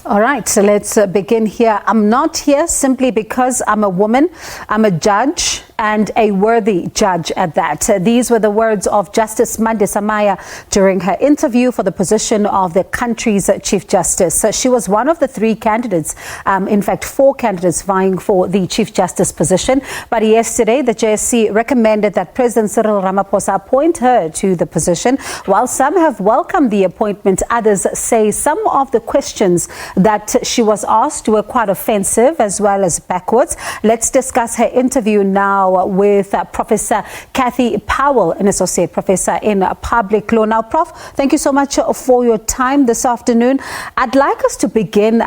All right, so let's begin here. I'm not here simply because I'm a woman. I'm a judge and a worthy judge at that. These were the words of Justice Mandisa Maya during her interview for the position of the country's Chief Justice. She was one of the three candidates, in fact, four candidates vying for the Chief Justice position. But yesterday, the JSC recommended that President Cyril Ramaphosa appoint her to the position. While some have welcomed the appointment, others say some of the questions that she was asked were quite offensive as well as backwards. Let's discuss her interview now with Professor Cathy Powell, an associate professor in public law. Now, Prof, thank you so much for your time this afternoon. I'd like us to begin,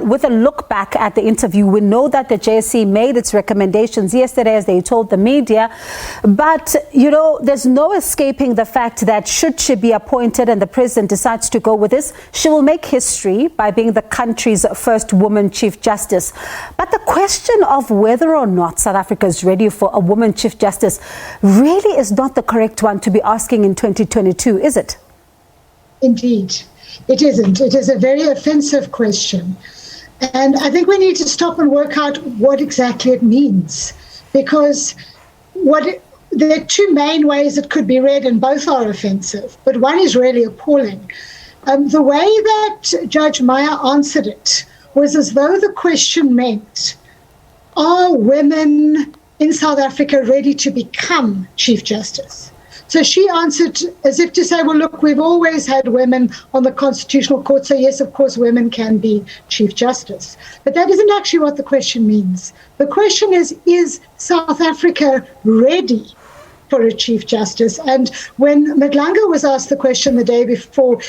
with a look back at the interview. We know that the JSC made its recommendations yesterday, as they told the media, but, there's no escaping the fact that should she be appointed and the president decides to go with this, she will make history by being the country's first woman Chief Justice. But the question of whether or not South Africa is ready for a woman Chief Justice really is not the correct one to be asking in 2022, is it? Indeed, it isn't. It is a very offensive question. And I think we need to stop and work out what exactly it means, because there are two main ways it could be read, and both are offensive, but one is really appalling. The way that Judge Maya answered it was as though the question meant, are women in South Africa ready to become Chief Justice? So she answered as if to say, well, look, we've always had women on the Constitutional Court, so yes, of course, women can be Chief Justice. But that isn't actually what the question means. The question is South Africa ready for a Chief Justice? And when Madlanga was asked the question the day before,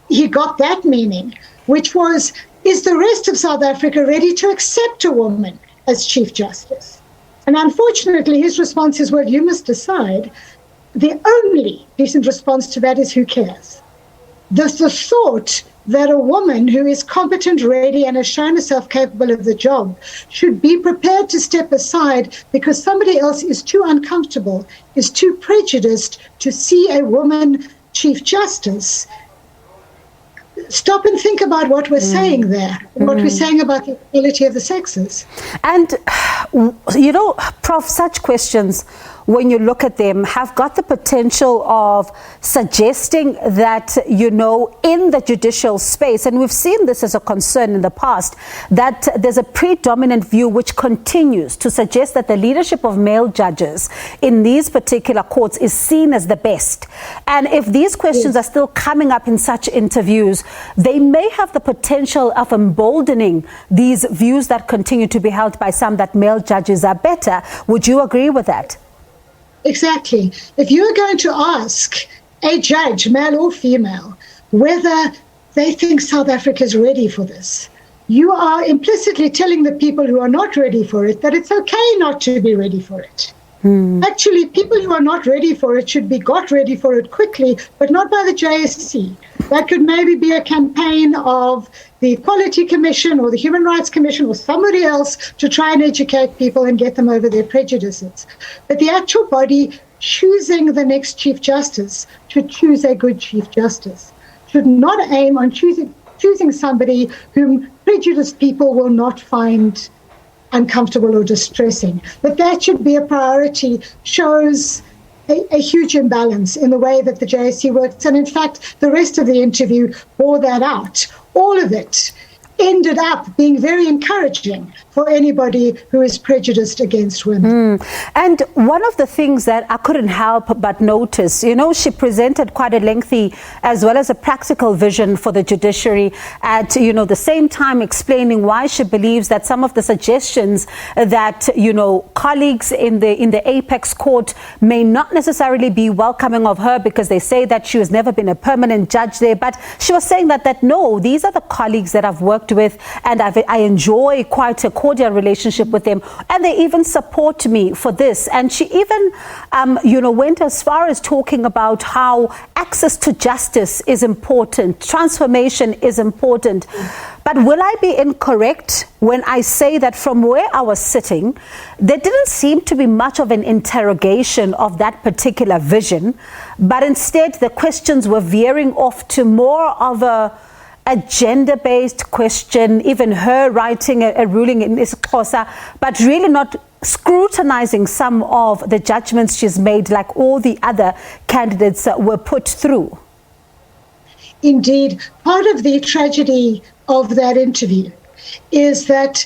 he got that meaning, which was, is the rest of South Africa ready to accept a woman as Chief Justice? And unfortunately, his response is, well, you must decide. The only decent response to that is, who cares? The thought that a woman who is competent, ready, and has shown herself capable of the job should be prepared to step aside because somebody else is too uncomfortable, is too prejudiced to see a woman Chief Justice. Stop and think about what we're saying there, what we're saying about the equality of the sexes. And, Prof, such questions, when you look at them, have got the potential of suggesting that, in the judicial space, and we've seen this as a concern in the past, that there's a predominant view which continues to suggest that the leadership of male judges in these particular courts is seen as the best. And if these questions are still coming up in such interviews, they may have the potential of emboldening these views that continue to be held by some that male judges are better. Would you agree with that? Exactly. If you are going to ask a judge, male or female, whether they think South Africa is ready for this, you are implicitly telling the people who are not ready for it that it's okay not to be ready for it. Actually, people who are not ready for it should be got ready for it quickly, but not by the JSC. That could maybe be a campaign of the Equality Commission or the Human Rights Commission or somebody else to try and educate people and get them over their prejudices. But the actual body choosing the next Chief Justice should choose a good Chief Justice, should not aim on choosing somebody whom prejudiced people will not find uncomfortable or distressing. But that should be a priority, shows a huge imbalance in the way that the JSC works. And in fact, the rest of the interview bore that out. All of it ended up being very encouraging for anybody who is prejudiced against women. And one of the things that I couldn't help but notice, she presented quite a lengthy as well as a practical vision for the judiciary at, the same time explaining why she believes that some of the suggestions that, colleagues in the Apex court may not necessarily be welcoming of her because they say that she has never been a permanent judge there. But she was saying that no, these are the colleagues that I've worked with and I enjoy quite a cordial relationship with them, and they even support me for this. And she even, went as far as talking about how access to justice is important, transformation is important. But will I be incorrect when I say that from where I was sitting, there didn't seem to be much of an interrogation of that particular vision, but instead the questions were veering off to more of a a gender-based question, even her writing a ruling in isiXhosa, but really not scrutinizing some of the judgments she's made like all the other candidates were put through? Indeed, part of the tragedy of that interview is that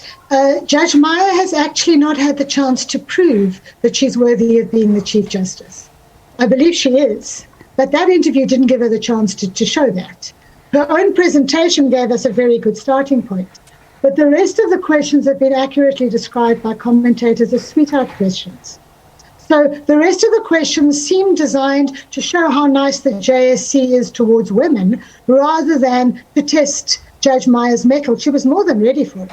Judge Maya has actually not had the chance to prove that she's worthy of being the Chief Justice. I believe she is, but that interview didn't give her the chance to show that. Her own presentation gave us a very good starting point. But the rest of the questions have been accurately described by commentators as sweetheart questions. So the rest of the questions seem designed to show how nice the JSC is towards women, rather than to test Judge Maya's mettle. She was more than ready for it.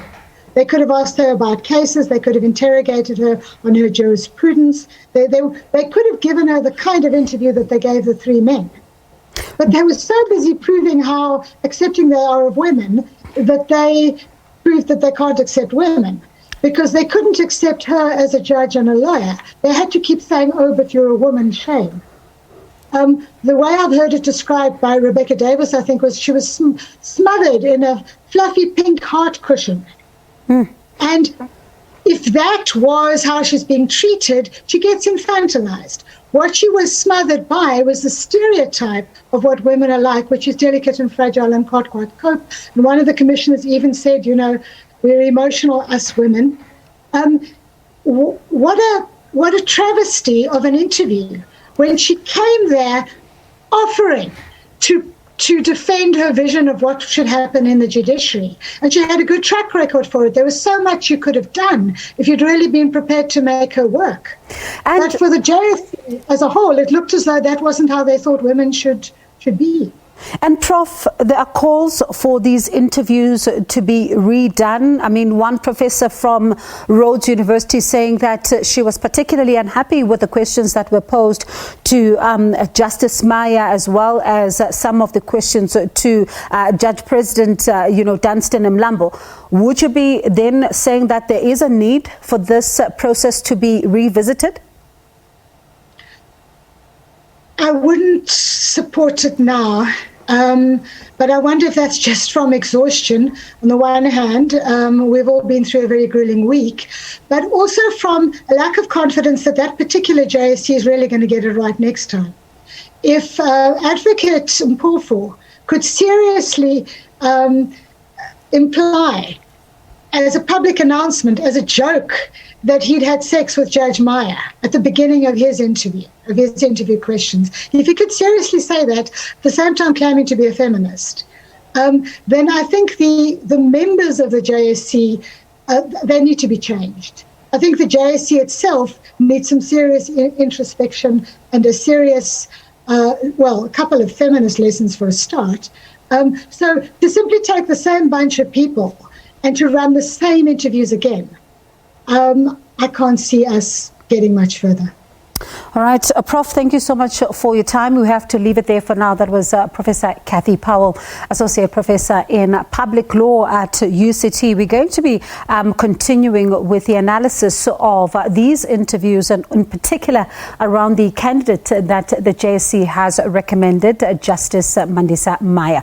They could have asked her about cases. They could have interrogated her on her jurisprudence. They could have given her the kind of interview that they gave the three men. But they were so busy proving how accepting they are of women that they proved that they can't accept women, because they couldn't accept her as a judge and a lawyer. They had to keep saying, oh, but you're a woman, shame. The way I've heard it described by Rebecca Davis, I think, was she was smothered in a fluffy pink heart cushion. And if that was how she's being treated, she gets infantilized. What she was smothered by was the stereotype of what women are like, which is delicate and fragile and can't quite cope. And one of the commissioners even said, you know, we're emotional, us women. What a travesty of an interview when she came there offering to defend her vision of what should happen in the judiciary. And she had a good track record for it. There was so much you could have done if you'd really been prepared to make her work. But for the JSC as a whole, it looked as though that wasn't how they thought women should be. And Prof, there are calls for these interviews to be redone. I mean, one professor from Rhodes University saying that she was particularly unhappy with the questions that were posed to Justice Maya, as well as some of the questions to Judge President, Dunstan and Mlambo. Would you be then saying that there is a need for this process to be revisited? I wouldn't support it now. But I wonder if that's just from exhaustion. On the one hand, we've all been through a very grueling week, but also from a lack of confidence that that particular JSC is really going to get it right next time. If Advocate Mpofu could seriously imply as a public announcement, as a joke, that he'd had sex with Judge Maya at the beginning of his interview questions. If he could seriously say that, at the same time claiming to be a feminist, then I think the members of the JSC, they need to be changed. I think the JSC itself needs some serious introspection and a serious, a couple of feminist lessons for a start. So to simply take the same bunch of people and to run the same interviews again, I can't see us getting much further. All right, Prof, thank you so much for your time. We have to leave it there for now. That was Professor Cathy Powell, Associate Professor in Public Law at UCT. We're going to be continuing with the analysis of these interviews, and in particular around the candidate that the JSC has recommended, Justice Mandisa Maya.